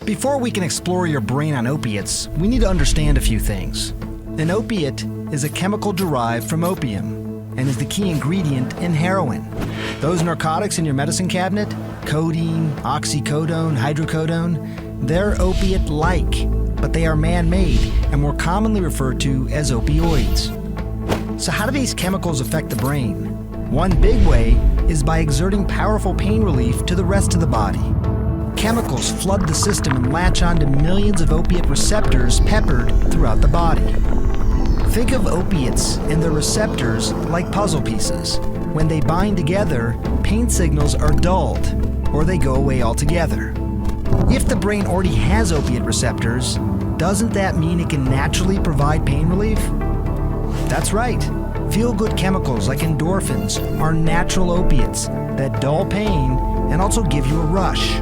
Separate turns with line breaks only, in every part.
Before we can explore your brain on opiates, we need to understand a few things. An opiate is a chemical derived from opium and is the key ingredient in heroin. Those narcotics in your medicine cabinet, codeine, oxycodone, hydrocodone, they're opiate-like, but they are man-made and more commonly referred to as opioids. So how do these chemicals affect the brain? One big way is by exerting powerful pain relief to the rest of the body. Chemicals flood the system and latch onto millions of opiate receptors peppered throughout the body. Think of opiates and their receptors like puzzle pieces. When they bind together, pain signals are dulled, or they go away altogether. If the brain already has opiate receptors, doesn't that mean it can naturally provide pain relief? That's right. Feel-good chemicals like endorphins are natural opiates that dull pain and also give you a rush.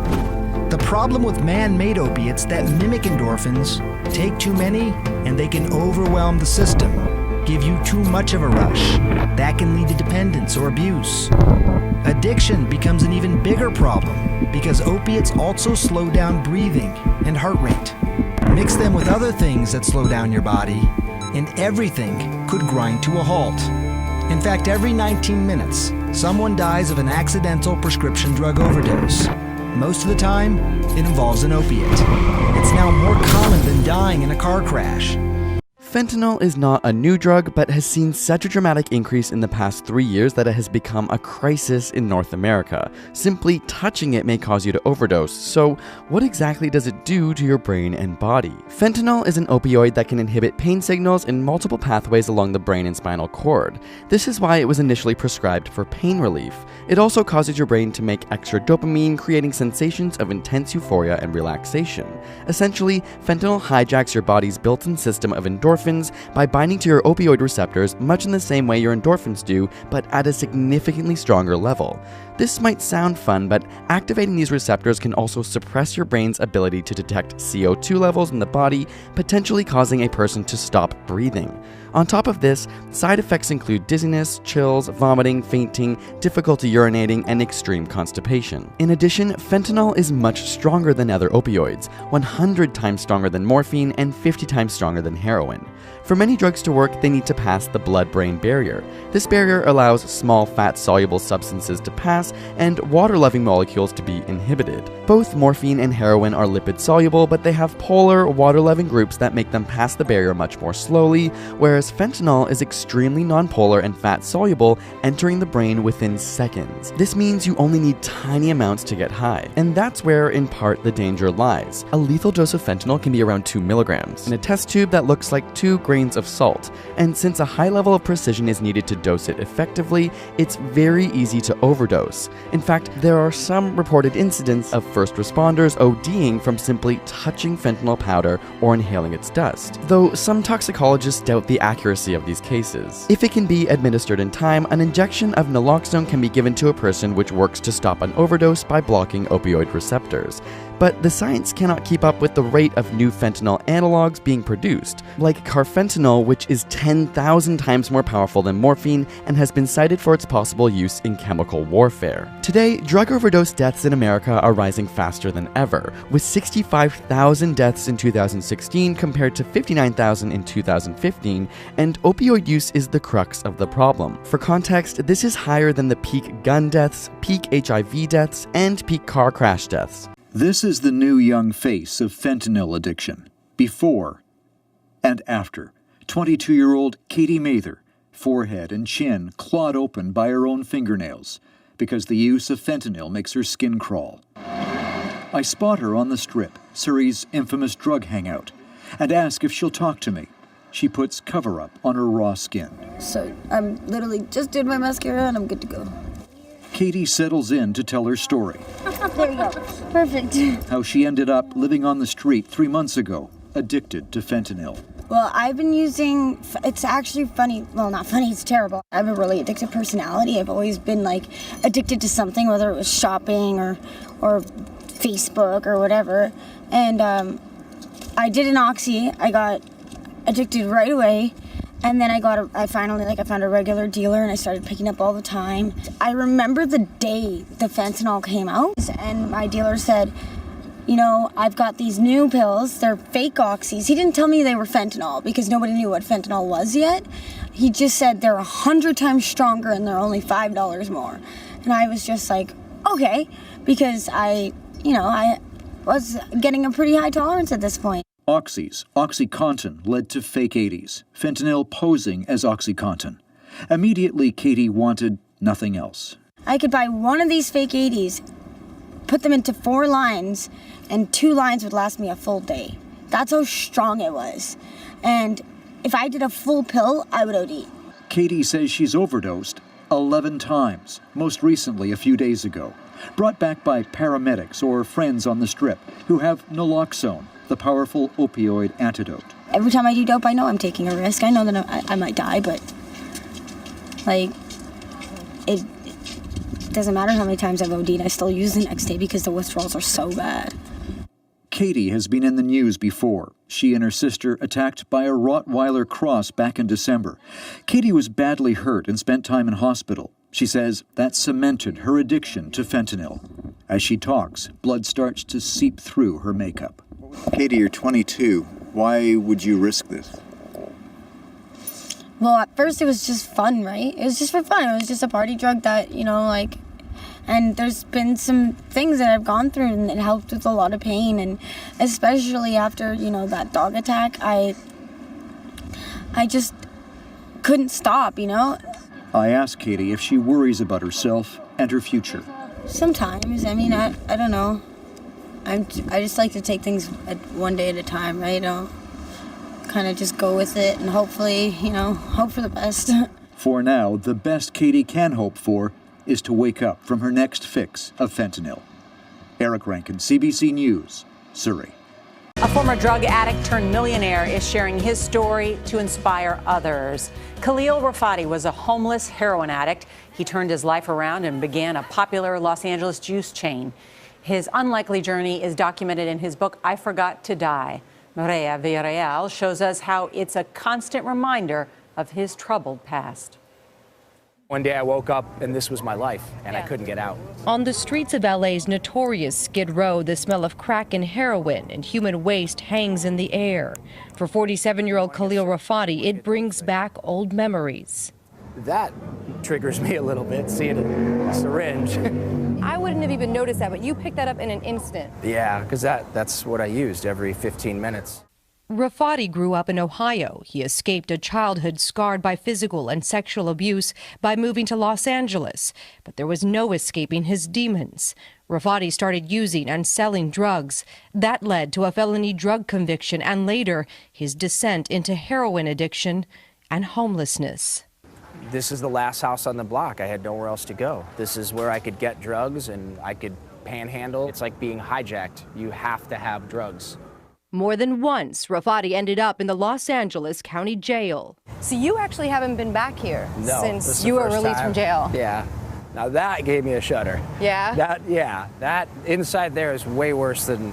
The problem with man-made opiates that mimic endorphins, take too many and they can overwhelm the system, give you too much of a rush. That can lead to dependence or abuse. Addiction becomes an even bigger problem because opiates also slow down breathing and heart rate. Mix them with other things that slow down your body, and everything could grind to a halt. In fact, every 19 minutes, someone dies of an accidental prescription drug overdose. Most of the time, it involves an opiate. It's now more common than dying in a car crash.
Fentanyl is not a new drug, but has seen such a dramatic increase in the past 3 years that it has become a crisis in North America. Simply touching it may cause you to overdose, so what exactly does it do to your brain and body? Fentanyl is an opioid that can inhibit pain signals in multiple pathways along the brain and spinal cord. This is why it was initially prescribed for pain relief. It also causes your brain to make extra dopamine, creating sensations of intense euphoria and relaxation. Essentially, fentanyl hijacks your body's built-in system of endorphins by binding to your opioid receptors much in the same way your endorphins do, but at a significantly stronger level. This might sound fun, but activating these receptors can also suppress your brain's ability to detect CO2 levels in the body, potentially causing a person to stop breathing. On top of this, side effects include dizziness, chills, vomiting, fainting, difficulty urinating, and extreme constipation. In addition, fentanyl is much stronger than other opioids, 100 times stronger than morphine and 50 times stronger than heroin. For many drugs to work, they need to pass the blood-brain barrier. This barrier allows small fat-soluble substances to pass and water-loving molecules to be inhibited. Both morphine and heroin are lipid-soluble, but they have polar, water-loving groups that make them pass the barrier much more slowly, whereas fentanyl is extremely nonpolar and fat-soluble, entering the brain within seconds. This means you only need tiny amounts to get high, and that's where, in part, the danger lies. A lethal dose of fentanyl can be around 2 milligrams, in a test tube that looks like 2 grains of salt, and since a high level of precision is needed to dose it effectively, it's very easy to overdose. In fact, there are some reported incidents of first responders ODing from simply touching fentanyl powder or inhaling its dust, though some toxicologists doubt the accuracy of these cases. If it can be administered in time, an injection of naloxone can be given to a person, which works to stop an overdose by blocking opioid receptors. But the science cannot keep up with the rate of new fentanyl analogs being produced, like carfentanil, which is 10,000 times more powerful than morphine and has been cited for its possible use in chemical warfare. Today, drug overdose deaths in America are rising faster than ever, with 65,000 deaths in 2016 compared to 59,000 in 2015, and opioid use is the crux of the problem. For context, this is higher than the peak gun deaths, peak HIV deaths, and peak car crash deaths.
This is the new young face of fentanyl addiction, before and after. 22-year-old Katie Mather, forehead and chin clawed open by her own fingernails because the use of fentanyl makes her skin crawl. I spot her on the Strip, Surrey's infamous drug hangout, and ask if she'll talk to me. She puts cover-up on her raw skin.
So I'm literally just did my mascara and I'm good to go.
Katie settles in to tell her story.
There we go. Perfect.
How she ended up living on the street 3 months ago, addicted to fentanyl.
Well, I've been using, it's actually funny, well, not funny, it's terrible. I have a really addictive personality. I've always been like addicted to something, whether it was shopping or Facebook or whatever. And I did an oxy. I got addicted right away. And then I found a regular dealer and I started picking up all the time. I remember the day the fentanyl came out and my dealer said, you know, I've got these new pills. They're fake oxys. He didn't tell me they were fentanyl because nobody knew what fentanyl was yet. He just said they're 100 times stronger and they're only $5 more. And I was just like, okay, because I was getting a pretty high tolerance at this point.
Oxys, OxyContin, led to fake 80s, fentanyl posing as OxyContin. Immediately, Katie wanted nothing else.
I could buy one of these fake 80s, put them into 4 lines, and 2 lines would last me a full day. That's how strong it was. And if I did a full pill, I would OD.
Katie says she's overdosed 11 times, most recently a few days ago. Brought back by paramedics or friends on the strip who have naloxone, the powerful opioid antidote.
Every time I do dope, I know I'm taking a risk. I know that I might die, but like, it doesn't matter how many times I've OD'd, I still use the next day because the withdrawals are so bad.
Katie has been in the news before. She and her sister attacked by a Rottweiler cross back in December. Katie was badly hurt and spent time in hospital. She says that cemented her addiction to fentanyl. As she talks, blood starts to seep through her makeup.
Katie, you're 22. Why would you risk this?
Well, at first it was just fun, right? It was just for fun. It was just a party drug that, you know, like, and there's been some things that I've gone through and it helped with a lot of pain. And especially after, you know, that dog attack, I just couldn't stop, you know?
I asked Katie if she worries about herself and her future.
Sometimes. I mean, I don't know. I just like to take things one day at a time, right? I'll kind of just go with it and hopefully, you know, hope for the best.
For now, the best Katie can hope for is to wake up from her next fix of fentanyl. Eric Rankin, CBC News, Surrey.
A former drug addict turned millionaire is sharing his story to inspire others. Khalil Rafati was a homeless heroin addict. He turned his life around and began a popular Los Angeles juice chain. His unlikely journey is documented in his book, I Forgot to Die. Maria Villarreal shows us how it's a constant reminder of his troubled past.
One day I woke up and this was my life, and I couldn't get out.
On the streets of LA's notorious Skid Row, the smell of crack and heroin and human waste hangs in the air. For 47-year-old Khalil Rafati, it brings back old memories.
That triggers me a little bit, seeing a syringe.
I wouldn't have even noticed that, but you picked that up in an instant.
Yeah, because that's what I used every 15 minutes.
Rafati grew up in Ohio. He escaped a childhood scarred by physical and sexual abuse by moving to Los Angeles. But there was no escaping his demons. Rafati started using and selling drugs. That led to a felony drug conviction and later his descent into heroin addiction and homelessness.
This is the last house on the block. I had nowhere else to go. This is where I could get drugs and I could panhandle. It's like being hijacked. You have to have drugs.
More than once, Rafati ended up in the Los Angeles County Jail.
So you actually haven't been back here
No,
since you were released from jail.
Yeah. Now that gave me a shudder.
Yeah?
That inside there is way worse than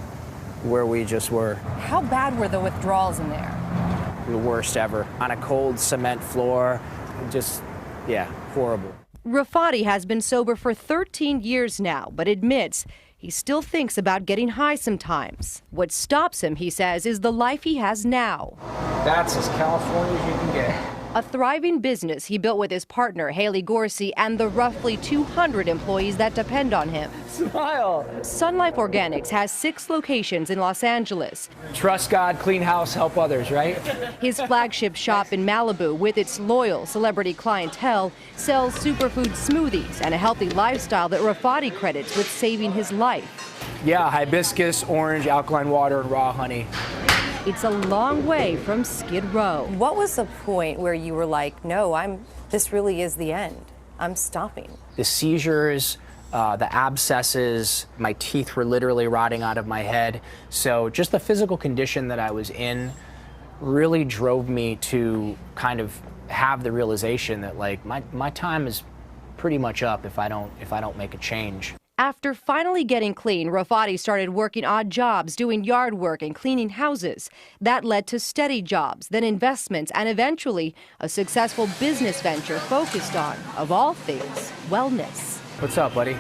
where we just were.
How bad were the withdrawals in there?
The worst ever. On a cold cement floor, just, yeah, horrible.
Rafati has been sober for 13 years now, but admits he still thinks about getting high sometimes. What stops him, he says, is the life he has now.
That's as California as you can get.
A thriving business he built with his partner, Haley Gorsey, and the roughly 200 employees that depend on him.
Smile.
Sun Life Organics has 6 locations in Los Angeles.
Trust God, clean house, help others, right?
His flagship shop in Malibu, with its loyal celebrity clientele, sells superfood smoothies and a healthy lifestyle that Rafati credits with saving his life.
Yeah, hibiscus, orange, alkaline water, and raw honey.
It's a long way from Skid Row.
What was the point where you were like, no, this really is the end. I'm stopping.
The seizures, the abscesses, my teeth were literally rotting out of my head. So just the physical condition that I was in really drove me to kind of have the realization that like my time is pretty much up if I don't make a change.
After finally getting clean, Rafati started working odd jobs, doing yard work and cleaning houses. That led to steady jobs, then investments, and eventually a successful business venture focused on, of all things, wellness.
What's up, buddy?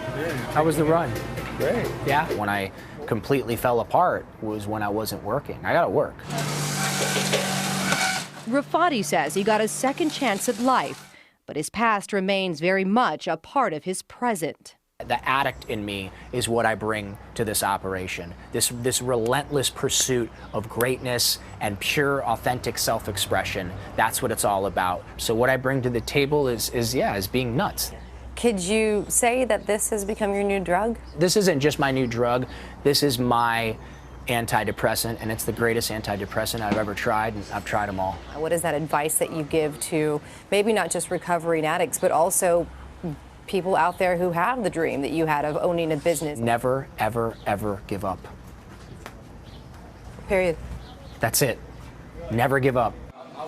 How was the run? Great. Yeah. When I completely fell apart was when I wasn't working. I got to work.
Rafati says he got a second chance at life, but his past remains very much a part of his present.
The addict in me is what I bring to this operation. This relentless pursuit of greatness and pure, authentic self-expression. That's what it's all about. So what I bring to the table is being nuts.
Could you say that this has become your new drug?
This isn't just my new drug. This is my antidepressant, and it's the greatest antidepressant I've ever tried, and I've tried them all.
What is that advice that you give to maybe not just recovering addicts, but also people out there who have the dream that you had of owning a business?
Never, ever, ever give up.
Period.
That's it. Never give up.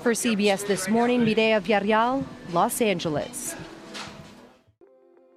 For CBS This Morning, Mireya Villarreal, Los Angeles.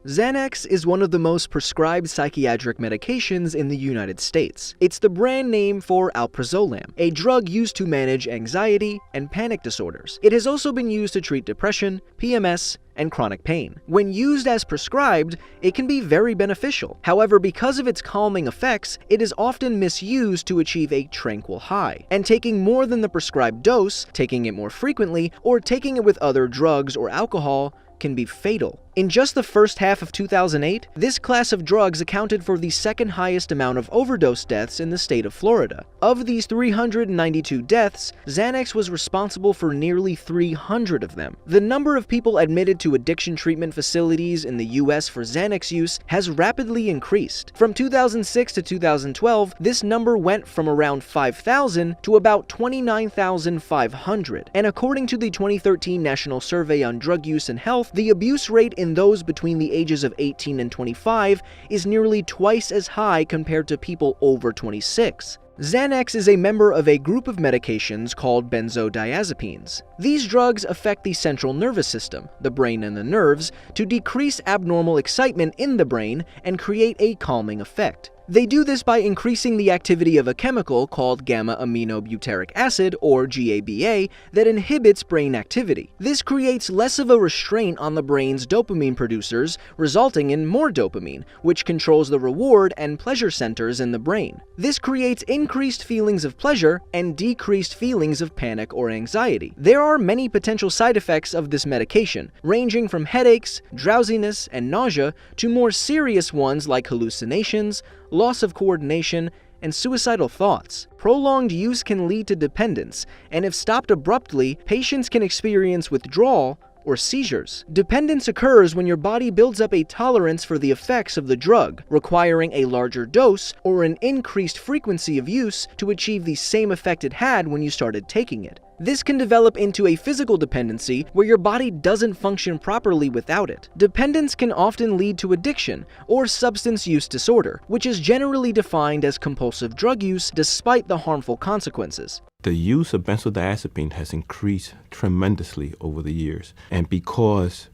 Xanax is one of the most prescribed psychiatric medications in the United States. It's the brand name for alprazolam, a drug used to manage anxiety and panic disorders. It has also been used to treat depression, PMS, and chronic pain. When used as prescribed, it can be very beneficial. However, because of its calming effects, it is often misused to achieve a tranquil high. And taking more than the prescribed dose, taking it more frequently, or taking it with other drugs or alcohol can be fatal. In just the first half of 2008, this class of drugs accounted for the second highest amount of overdose deaths in the state of Florida. Of these 392 deaths, Xanax was responsible for nearly 300 of them. The number of people admitted to addiction treatment facilities in the US for Xanax use has rapidly increased. From 2006 to 2012, this number went from around 5,000 to about 29,500. And according to the 2013 National Survey on Drug Use and Health, the abuse rate in those between the ages of 18 and 25 is nearly twice as high compared to people over 26. Xanax is a member of a group of medications called benzodiazepines. These drugs affect the central nervous system, the brain and the nerves, to decrease abnormal excitement in the brain and create a calming effect. They do this by increasing the activity of a chemical called gamma-aminobutyric acid, or GABA, that inhibits brain activity. This creates less of a restraint on the brain's dopamine producers, resulting in more dopamine, which controls the reward and pleasure centers in the brain. This creates increased feelings of pleasure and decreased feelings of panic or anxiety. There are many potential side effects of this medication, ranging from headaches, drowsiness, and nausea to more serious ones like hallucinations, loss of coordination, and suicidal thoughts. Prolonged use can lead to dependence, and if stopped abruptly, patients can experience withdrawal or seizures. Dependence occurs when your body builds up a tolerance for the effects of the drug, requiring a larger dose or an increased frequency of use to achieve the same effect it had when you started taking it. This can develop into a physical dependency where your body doesn't function properly without it. Dependence can often lead to addiction or substance use disorder, which is generally defined as compulsive drug use despite the harmful consequences.
The use of benzodiazepine has increased tremendously over the years, and because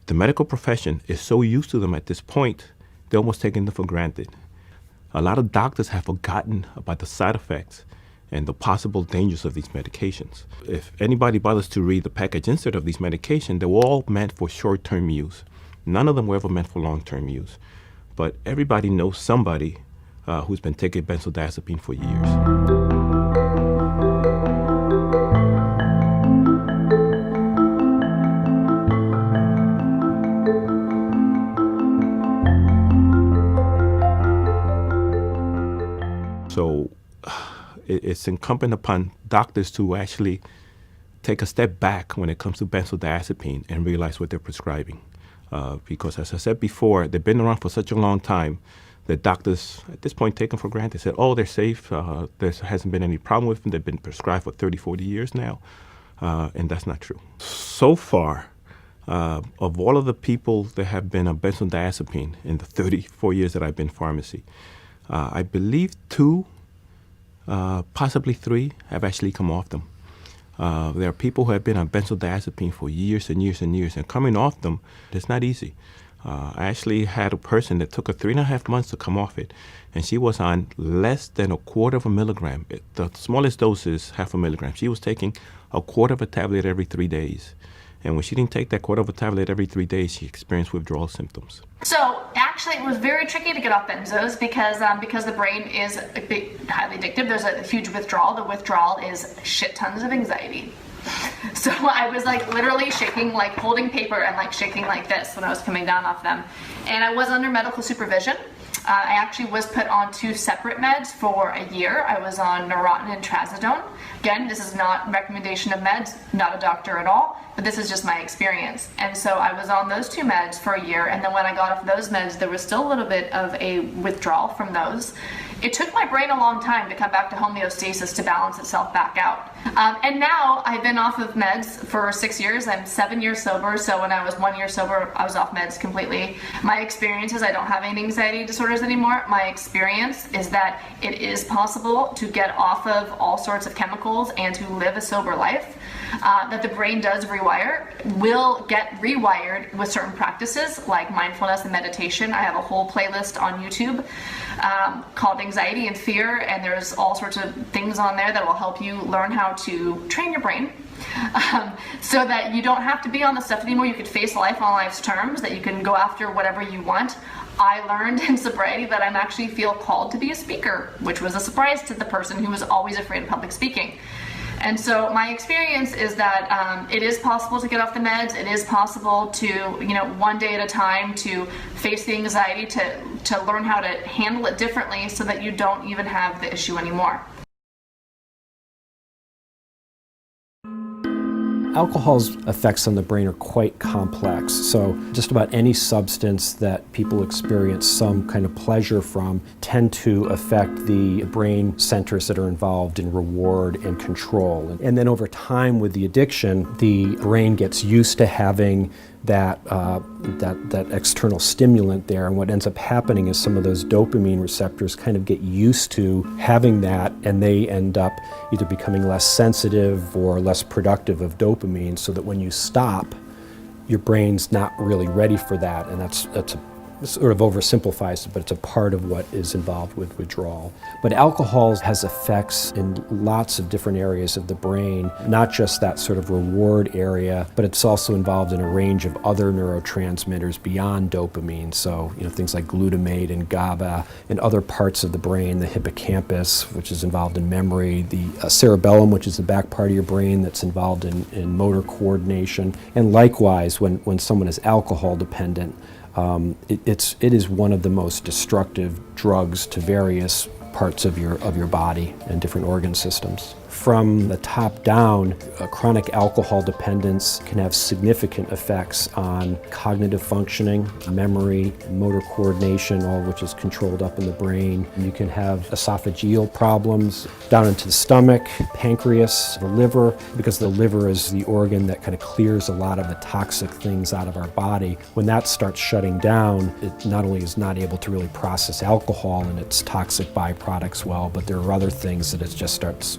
the medical profession is so used to them at this point, they're almost taking them for granted. A lot of doctors have forgotten about the side effects and the possible dangers of these medications. If anybody bothers to read the package insert of these medications, they were all meant for short-term use. None of them were ever meant for long-term use. But everybody knows somebody who's been taking benzodiazepine for years. So it's incumbent upon doctors to actually take a step back when it comes to benzodiazepine and realize what they're prescribing. Because as I said before, they've been around for such a long time that doctors at this point take them for granted. Said, oh, they're safe. There hasn't been any problem with them. They've been prescribed for 30, 40 years now. And that's not true. So far, of all of the people that have been on benzodiazepine in the 34 years that I've been in pharmacy, I believe 2, possibly 3 have actually come off them. There are people who have been on benzodiazepine for years and years and years, and coming off them, it's not easy. I actually had a person that took her 3.5 months to come off it, and she was on less than 1/4 milligram. The smallest dose is 0.5 milligram. She was taking 1/4 tablet every 3 days. And when she didn't take that 1/4 tablet every 3 days, she experienced withdrawal symptoms.
So at Actually, it was very tricky to get off benzos because the brain is highly addictive. There's a huge withdrawal. The withdrawal is shit tons of anxiety. So I was like literally shaking, like holding paper and like shaking like this when I was coming down off them. And I was under medical supervision. I actually was put on 2 separate meds for a year. I was on Neurontin and Trazodone. Again, this is not recommendation of meds, not a doctor at all, but this is just my experience. And so I was on those 2 meds for a year, and then when I got off those meds, there was still a little bit of a withdrawal from those. It took my brain a long time to come back to homeostasis to balance itself back out. And now I've been off of meds for 6 years. I'm 7 years sober, so when I was 1 year sober, I was off meds completely. My experience is I don't have any anxiety disorders anymore. My experience is that it is possible to get off of all sorts of chemicals and to live a sober life. That the brain does rewire, will get rewired with certain practices like mindfulness and meditation. I have a whole playlist on YouTube called Anxiety and Fear, and there's all sorts of things on there that will help you learn how to train your brain so that you don't have to be on the stuff anymore. You could face life on life's terms, that you can go after whatever you want. I learned in sobriety that I'm actually feel called to be a speaker, which was a surprise to the person who was always afraid of public speaking. And so my experience is that it is possible to get off the meds. It is possible to, one day at a time, to face the anxiety, to learn how to handle it differently so that you don't even have the issue anymore.
Alcohol's effects on the brain are quite complex, so just about any substance that people experience some kind of pleasure from tend to affect the brain centers that are involved in reward and control. And then over time with the addiction, the brain gets used to having that external stimulant there, and what ends up happening is some of those dopamine receptors kind of get used to having that, and they end up either becoming less sensitive or less productive of dopamine, so that when you stop, your brain's not really ready for that, and that's sort of oversimplifies it, but it's a part of what is involved with withdrawal. But alcohol has effects in lots of different areas of the brain, not just that sort of reward area, but it's also involved in a range of other neurotransmitters beyond dopamine. So, things like glutamate and GABA and other parts of the brain, the hippocampus, which is involved in memory, the cerebellum, which is the back part of your brain that's involved in motor coordination. And likewise, when someone is alcohol dependent, it is one of the most destructive drugs to various parts of your body and different organ systems. From the top down, chronic alcohol dependence can have significant effects on cognitive functioning, memory, motor coordination, all of which is controlled up in the brain. You can have esophageal problems down into the stomach, pancreas, the liver, because the liver is the organ that kind of clears a lot of the toxic things out of our body. When that starts shutting down, it not only is not able to really process alcohol and its toxic byproducts well, but there are other things that it just starts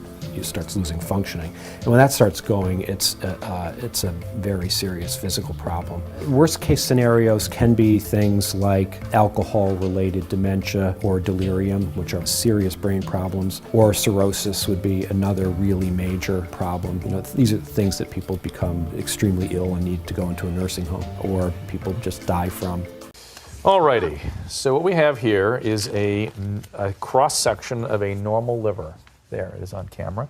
losing functioning. And when that starts going, it's a very serious physical problem. Worst case scenarios can be things like alcohol-related dementia or delirium, which are serious brain problems, or cirrhosis would be another really major problem. These are things that people become extremely ill and need to go into a nursing home, or people just die from.
Alrighty, so what we have here is a cross-section of a normal liver. There it is on camera.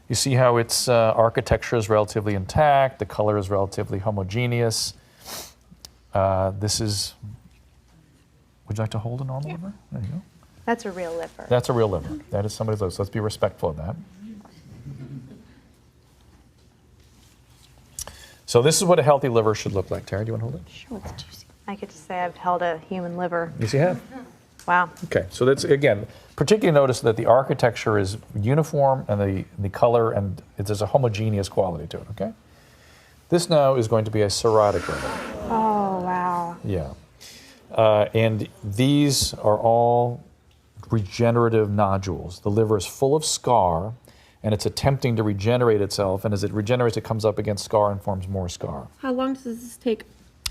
You see how its architecture is relatively intact, the color is relatively homogeneous. This is, would you like to hold a normal liver? There you go.
That's a real liver.
That's a real liver. That is somebody's liver, so let's be respectful of that. So this is what a healthy liver should look like. Tara, do you want to hold it?
Sure, it's juicy. I get to say I've held a human liver.
Yes, you have.
Wow.
Okay, so that's, again, particularly notice that the architecture is uniform and the color, and there's a homogeneous quality to it, okay? This now is going to be a cirrhotic liver.
Oh, wow.
Yeah. And these are all regenerative nodules. The liver is full of scar, and it's attempting to regenerate itself, and as it regenerates, it comes up against scar and forms more scar.
How long does this take?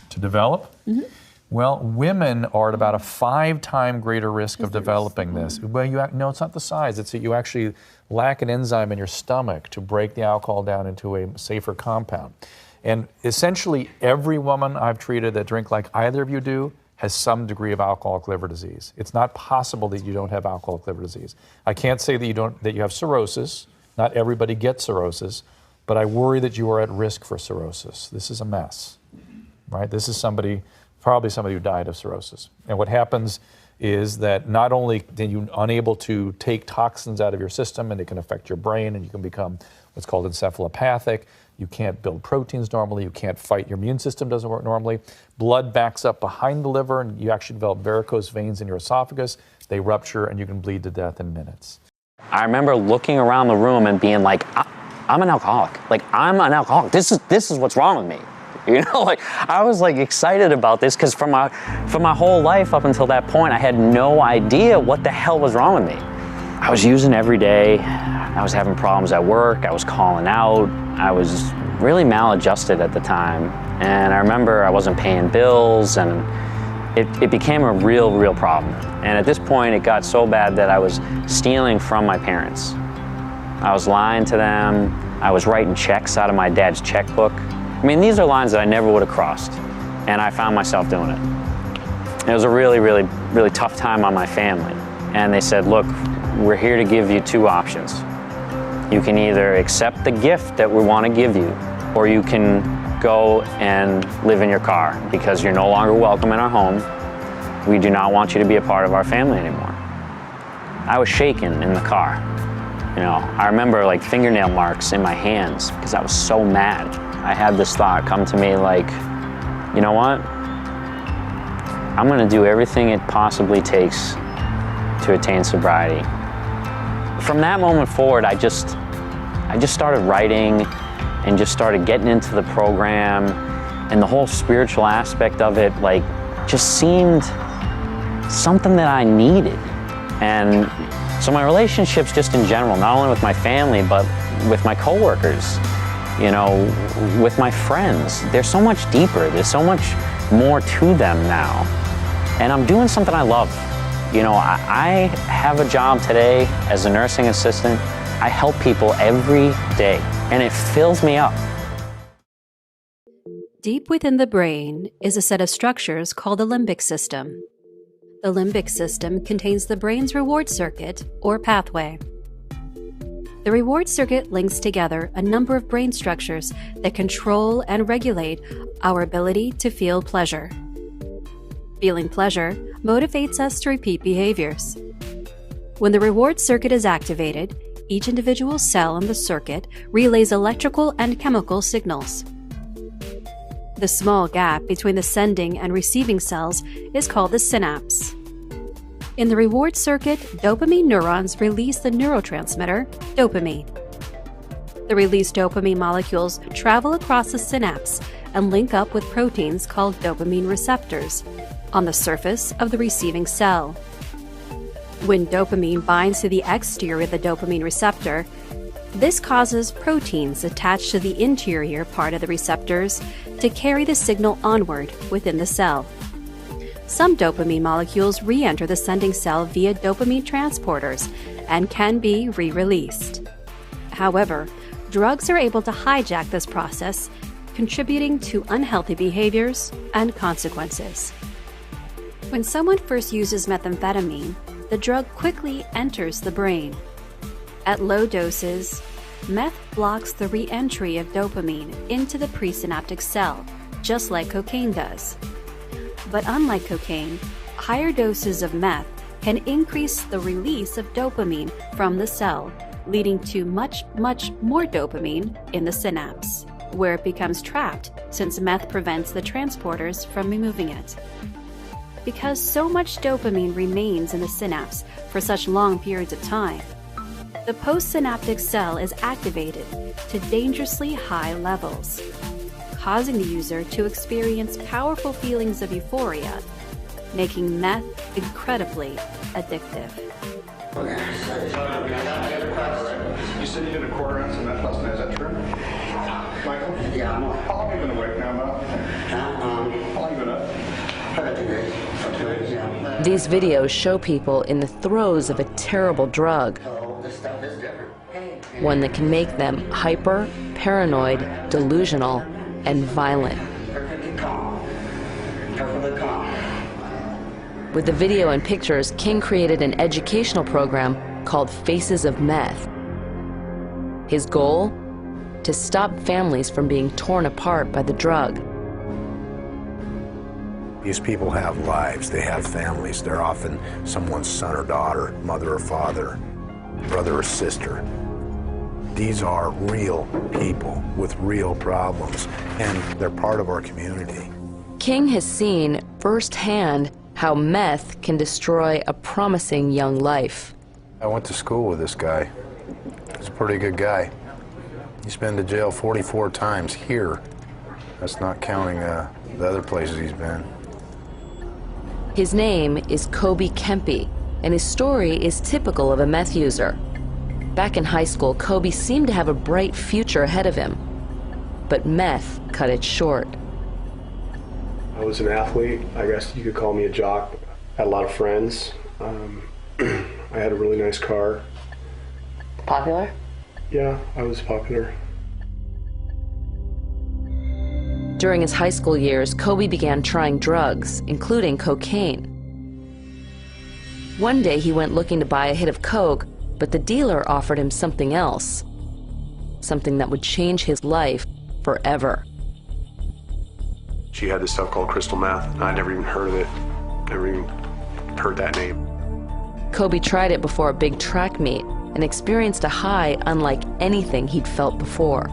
To develop? Mm-hmm. Well, women are at about a 5-time greater risk of developing this. Well, no, it's not the size. It's that you actually lack an enzyme in your stomach to break the alcohol down into a safer compound. And essentially, every woman I've treated that drink like either of you do has some degree of alcoholic liver disease. It's not possible that you don't have alcoholic liver disease. I can't say that you have cirrhosis. Not everybody gets cirrhosis, but I worry that you are at risk for cirrhosis. This is a mess, right? This is probably somebody who died of cirrhosis. And what happens is that not only are you unable to take toxins out of your system, and it can affect your brain, and you can become what's called encephalopathic. You can't build proteins normally. You can't fight. Your immune system doesn't work normally. Blood backs up behind the liver, and you actually develop varicose veins in your esophagus. They rupture, and you can bleed to death in minutes.
I remember looking around the room and being like, I'm an alcoholic. Like, I'm an alcoholic. This is what's wrong with me. You know, like, I was like excited about this because for my whole life up until that point, I had no idea what the hell was wrong with me. I was using every day. I was having problems at work. I was calling out. I was really maladjusted at the time. And I remember I wasn't paying bills, and it became a real problem. And at this point, it got so bad that I was stealing from my parents. I was lying to them. I was writing checks out of my dad's checkbook. I mean, these are lines that I never would have crossed, and I found myself doing it. It was a really tough time on my family. And they said, look, we're here to give you two options. You can either accept the gift that we want to give you, or you can go and live in your car because you're no longer welcome in our home. We do not want you to be a part of our family anymore. I was shaking in the car. You know, I remember like fingernail marks in my hands because I was so mad. I had this thought come to me like, you know what? I'm gonna do everything it possibly takes to attain sobriety. From that moment forward, I just started writing and just started getting into the program, and the whole spiritual aspect of it like just seemed something that I needed. And so my relationships just in general, not only with my family, but with my coworkers, you know, with my friends, they're so much deeper. There's so much more to them now. And I'm doing something I love. You know, I have a job today as a nursing assistant. I help people every day, and it fills me up.
Deep within the brain is a set of structures called the limbic system. The limbic system contains the brain's reward circuit, or pathway. The reward circuit links together a number of brain structures that control and regulate our ability to feel pleasure. Feeling pleasure motivates us to repeat behaviors. When the reward circuit is activated, each individual cell in the circuit relays electrical and chemical signals. The small gap between the sending and receiving cells is called the synapse. In the reward circuit, dopamine neurons release the neurotransmitter dopamine. The released dopamine molecules travel across the synapse and link up with proteins called dopamine receptors on the surface of the receiving cell. When dopamine binds to the exterior of the dopamine receptor, this causes proteins attached to the interior part of the receptors to carry the signal onward within the cell. Some dopamine molecules re-enter the sending cell via dopamine transporters and can be re-released. However, drugs are able to hijack this process, contributing to unhealthy behaviors and consequences. When someone first uses methamphetamine, the drug quickly enters the brain. At low doses, meth blocks the re-entry of dopamine into the presynaptic cell, just like cocaine does. But unlike cocaine, higher doses of meth can increase the release of dopamine from the cell, leading to much more dopamine in the synapse, where it becomes trapped since meth prevents the transporters from removing it. Because so much dopamine remains in the synapse for such long periods of time, the postsynaptic cell is activated to dangerously high levels, causing the user to experience powerful feelings of euphoria, making meth incredibly addictive.
You said you did a quarter ounce of meth last night, is that true? Michael? Yeah. How long have you been awake now, Mo? How long have you been up? 2 days. 2 days, yeah.
These videos show people in the throes of a terrible drug, one that can make them hyper, paranoid, delusional, and violent. With the video and pictures, King created an educational program called Faces of Meth. His goal? To stop families from being torn apart by the drug.
These people have lives, they have families. They're often someone's son or daughter, mother or father, brother or sister. These are real people with real problems, and they're part of our community.
King has seen firsthand how meth can destroy a promising young life.
I went to school with this guy. He's a pretty good guy. He's been to jail 44 times here. That's not counting the other places he's been.
His name is Kobe Kempe, and his story is typical of a meth user. Back in high school, Kobe seemed to have a bright future ahead of him, but meth cut it short.
I was an athlete. I guess you could call me a jock. I had a lot of friends. I had a really nice car.
Popular?
Yeah, I was popular.
During his high school years, Kobe began trying drugs, including cocaine. One day he went looking to buy a hit of coke, but the dealer offered him something else. Something that would change his life forever.
She had this stuff called crystal meth, and I'd never even heard of it. Never even heard that name.
Kobe tried it before a big track meet and experienced a high unlike anything he'd felt before.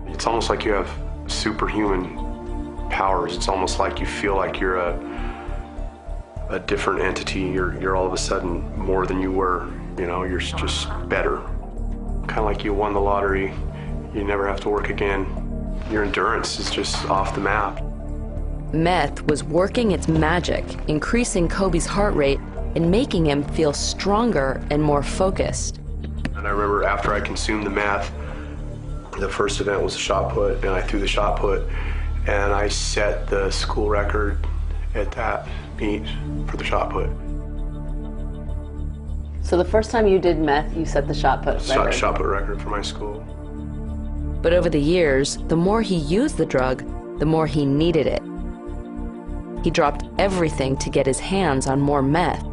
It's almost like you have superhuman powers. It's almost like you feel like you're a different entity. You're all of a sudden more than you were. You know, you're just better. Kind of like you won the lottery. You never have to work again. Your endurance is just off the map.
Meth was working its magic, increasing Kobe's heart rate and making him feel stronger and more focused.
And I remember after I consumed the meth, the first event was a shot put, and I threw the shot put, and I set the school record at that meet for the shot put.
So the first time you did meth, you set the shot put record?
Shot put record for my school.
But over the years, the more he used the drug, the more he needed it. He dropped everything to get his hands on more meth.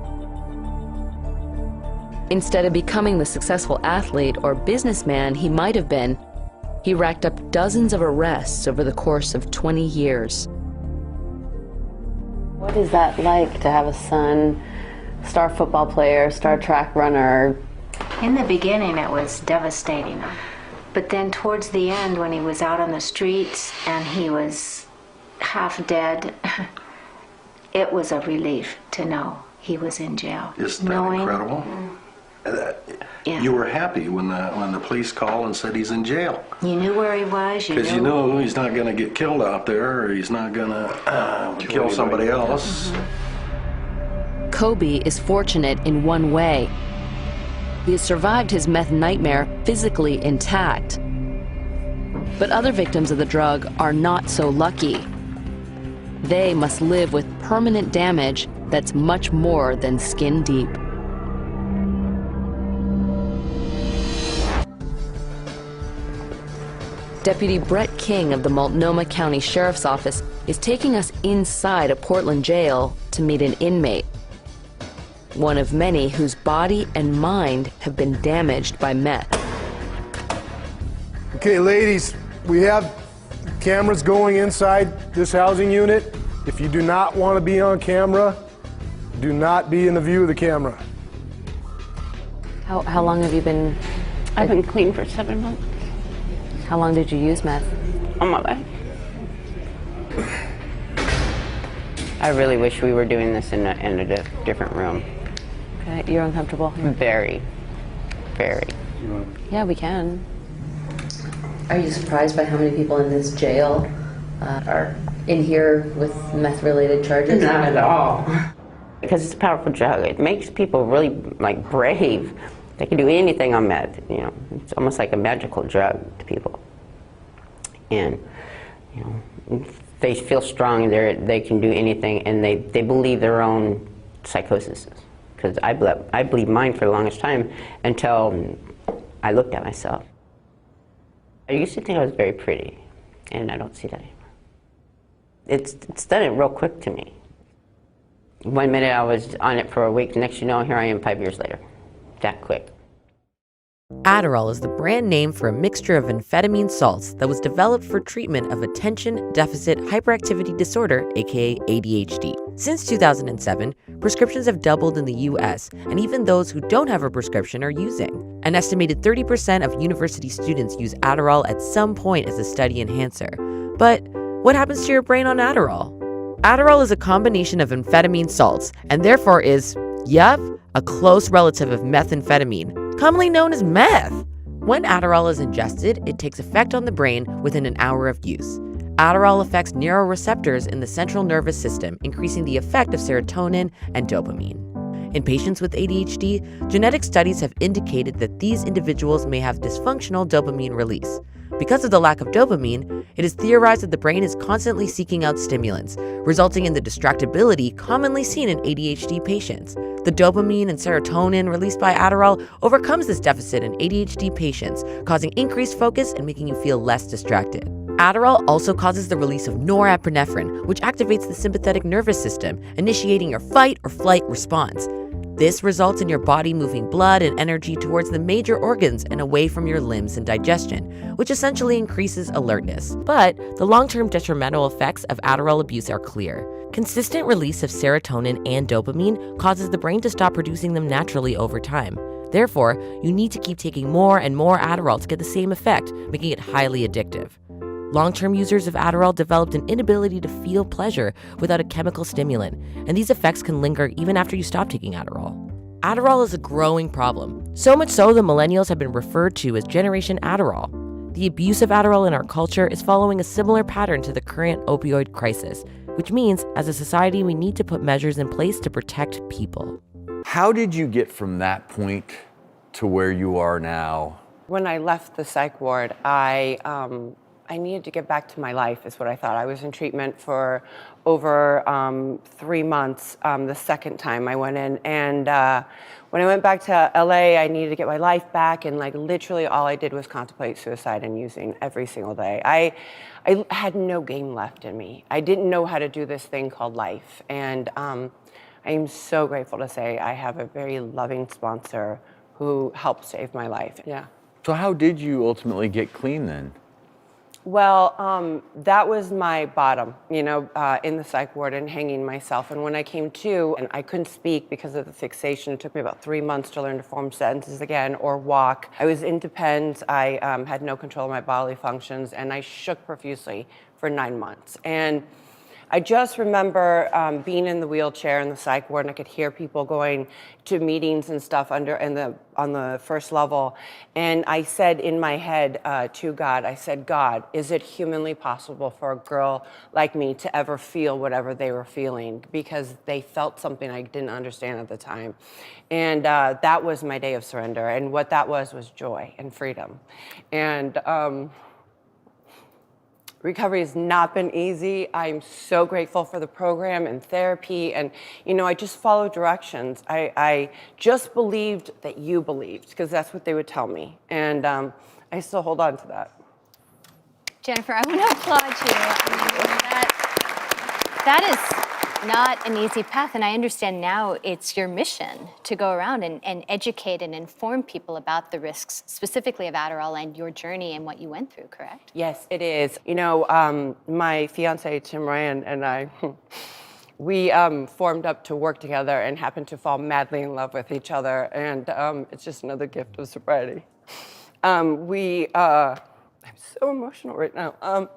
Instead of becoming the successful athlete or businessman he might have been, he racked up dozens of arrests over the course of 20 years.
What is that like to have a son, star football player, star track runner?
In the beginning, it was devastating. But then towards the end, when he was out on the streets and he was half dead, it was a relief to know he was in jail.
Isn't that incredible?
Yeah.
You were happy when the police called and said he's in jail.
You knew where he was.
Because you know he's not going to get killed out there, or he's not going to kill somebody else.
Mm-hmm.
Kobe is fortunate in one way. He has survived his meth nightmare physically intact. But other victims of the drug are not so lucky. They must live with permanent damage that's much more than skin deep. Deputy Brett King of the Multnomah County Sheriff's Office is taking us inside a Portland jail to meet an inmate. One of many whose body and mind have been damaged by meth.
Okay, ladies, we have cameras going inside this housing unit. If you do not want to be on camera, do not be in the view of the camera.
How long have you been?
I've been clean for 7 months.
How long did you use meth?
All my life. I really wish we were doing this in a different room.
Okay, you're uncomfortable?
Very, very.
Yeah, we can. Are you surprised by how many people in this jail are in here with meth-related charges?
Not at all. Because it's a powerful drug. It makes people really brave. They can do anything on meth. You know, it's almost like a magical drug to people. And they feel strong. They can do anything, and they believe their own psychosis. Because I believed mine for the longest time until I looked at myself. I used to think I was very pretty, and I don't see that anymore. It's done it real quick to me. 1 minute I was on it for a week, next you know, here I am 5 years later. That quick.
Adderall is the brand name for a mixture of amphetamine salts that was developed for treatment of attention deficit hyperactivity disorder, aka ADHD. Since 2007, prescriptions have doubled in the US, and even those who don't have a prescription are using. An estimated 30% of university students use Adderall at some point as a study enhancer. But what happens to your brain on Adderall? Adderall is a combination of amphetamine salts, and therefore is, yup, a close relative of methamphetamine, commonly known as meth. When Adderall is ingested, it takes effect on the brain within an hour of use. Adderall affects neuroreceptors in the central nervous system, increasing the effect of serotonin and dopamine. In patients with ADHD, genetic studies have indicated that these individuals may have dysfunctional dopamine release. Because of the lack of dopamine, it is theorized that the brain is constantly seeking out stimulants, resulting in the distractibility commonly seen in ADHD patients. The dopamine and serotonin released by Adderall overcomes this deficit in ADHD patients, causing increased focus and making you feel less distracted. Adderall also causes the release of norepinephrine, which activates the sympathetic nervous system, initiating your fight or flight response. This results in your body moving blood and energy towards the major organs and away from your limbs and digestion, which essentially increases alertness. But the long-term detrimental effects of Adderall abuse are clear. Consistent release of serotonin and dopamine causes the brain to stop producing them naturally over time. Therefore, you need to keep taking more and more Adderall to get the same effect, making it highly addictive. Long-term users of Adderall developed an inability to feel pleasure without a chemical stimulant, and these effects can linger even after you stop taking Adderall. Adderall is a growing problem, so much so the millennials have been referred to as Generation Adderall. The abuse of Adderall in our culture is following a similar pattern to the current opioid crisis, which means as a society we need to put measures in place to protect people.
How did you get from that point to where you are now?
When I left the psych ward, I needed to get back to my life, is what I thought. I was in treatment for over 3 months the second time I went in. And when I went back to LA, I needed to get my life back. And like literally all I did was contemplate suicide and using every single day. I had no game left in me. I didn't know how to do this thing called life. And I am so grateful to say I have a very loving sponsor who helped save my life. Yeah.
So how did you ultimately get clean then?
Well, that was my bottom, in the psych ward and hanging myself. And when I came to, and I couldn't speak because of the fixation, it took me about 3 months to learn to form sentences again or walk. I was independent. I had no control of my bodily functions, and I shook profusely for 9 months. And I just remember being in the wheelchair in the psych ward, and I could hear people going to meetings and stuff on the first level. And I said in my head to God, I said, God, is it humanly possible for a girl like me to ever feel whatever they were feeling? Because they felt something I didn't understand at the time. And that was my day of surrender. And what that was joy and freedom. And recovery has not been easy. I'm so grateful for the program and therapy. And, I just followed directions. I just believed that you believed, because that's what they would tell me. And I still hold on to that.
Jennifer, I want to applaud you. That is not an easy path, and I understand now it's your mission to go around and educate and inform people about the risks, specifically of Adderall and your journey and what you went through, correct?
Yes, it is. My fiance, Tim Ryan, and I, we formed up to work together and happened to fall madly in love with each other, and it's just another gift of sobriety. I'm so emotional right now.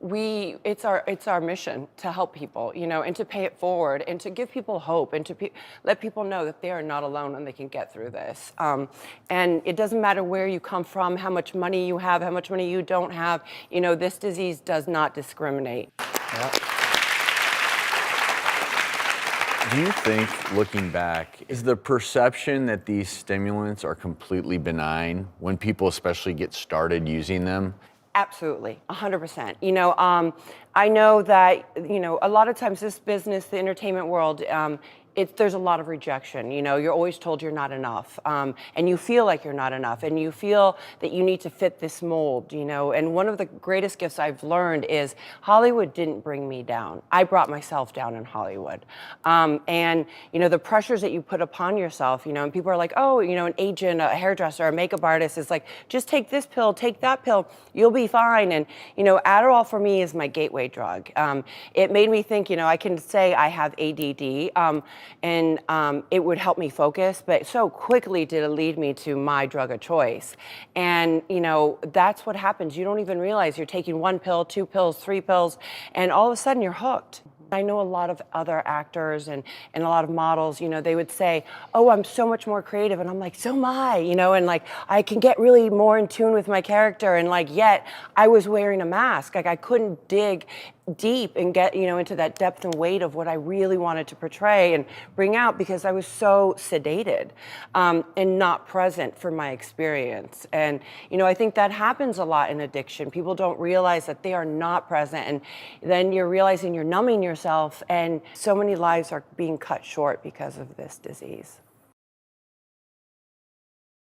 It's our mission to help people, and to pay it forward and to give people hope and to let people know that they are not alone and they can get through this. And it doesn't matter where you come from, how much money you have, how much money you don't have. This disease does not discriminate.
Yeah. Do you think, looking back, is the perception that these stimulants are completely benign when people especially get started using them?
Absolutely, 100%. I know that, a lot of times this business, the entertainment world,
there's a lot of rejection. You know, you're always told you're not enough, and you feel like you're not enough, and you feel that you need to fit this mold, you know. And one of the greatest gifts I've learned is Hollywood didn't bring me down. I brought myself down in Hollywood. And, you know, the pressures that you put upon yourself, you know, and people are like, oh, you know, an agent, a hairdresser, a makeup artist is like, just take this pill, take that pill, you'll be fine. And, you know, Adderall for me is my gateway drug. It made me think, you know, I can say I have ADD, and it would help me focus, but so quickly did it lead me to my drug of choice. And, you know, that's what happens. You don't even realize you're taking 1 pill, 2 pills, 3 pills, and all of a sudden you're hooked. I know a lot of other actors and a lot of models, you know, they would say, oh, I'm so much more creative. And I'm like, so am I, you know, and like, I can get really more in tune with my character. And like, yet I was wearing a mask. Like I couldn't dig deep and get, you know, into that depth and weight of what I really wanted to portray and bring out because I was so sedated and not present for my experience. And, you know, I think that happens a lot in addiction. People don't realize that they are not present. And then you're realizing you're numbing yourself, and so many lives are being cut short because of this disease.